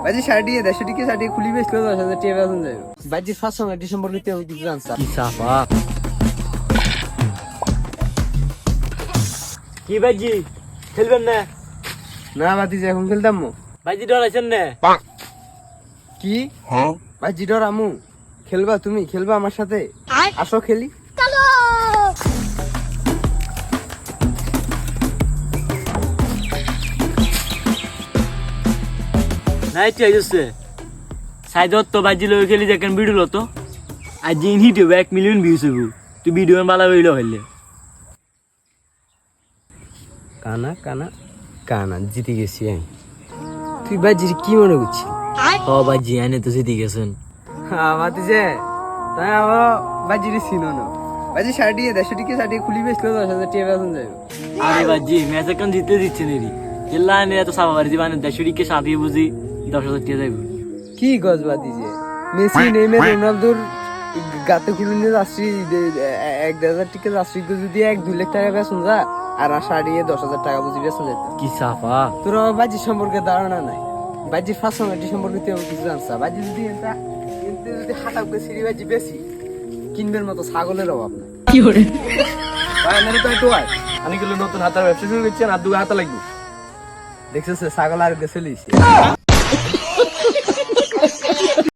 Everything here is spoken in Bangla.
বাজি শাড়ি 150 টিকে শাড়ি খুলি বেচলো 10,000 টাকা বেতন যাবে বাজির ফার্স্ট সঙ্গে ডিসেম্বর নিতে আমি কিছু জানছি কি সাফা কি বাজি খেলবেন না না বাজি যে এখন খেলতাম বাজি ডরাইছেন না কি হ্যাঁ বাজি ডর আমু খেলবা তুমি খেলবা আমার সাথে আসো খেলি নাই তুই আইছে সাইদত তো বাজি লই খেলি দেখেন ভিডিও লতো আজ দিন হিট হবে 1 মিলিয়ন ভিউজ হবে তুই ভিডিও বালা হইলো হইলে কানা কানা কানা জিতে গেছি আমি তুই বাজির কি মনে করছিস ও বাজি আনে তো জিতে গেছেন বাতি যে তাই আবার বাজির ছিল না বাজি শাড়ি 150 টিকে শাড়ি খুলি বেচলো 10,000 টাকা বেতন যাবে আরে বাজি ম্যাচ এখন জিতে দিচ্ছে নেরি এলা নে তো সাবাবারি দিবানে 150 কে সাথে বুঝি 10,000 টাকা যাইব কি গজ বাতি যে মেসি নেইমার রোনালদোর গাতে খুলে নিয়ে আসছি 1,000 টাকা আসছি যদি 1-2 লাখ টাকা বেতন যা আর শাড়ি 10,000 টাকা বুঝি বেতন যেত কি সাফা তোর বাজি সম্পর্কে ধারণা নাই বাজির ফার্স্ট সঙ্গে সম্পর্কে তুই আমি কিছু জানছা বাজি যদি যদি হাঁটাও করে সিঁড়ি বাজি বেশি কিনবের মতো ছাগলের অভাব নাই কি করে ভাই আনারে তো একটু আয় আমি গেলে নতুন হাতার ব্যবসা শুরু করছি আর 2 হাতা লাগবে দেখছিস ছাগল আর গেছে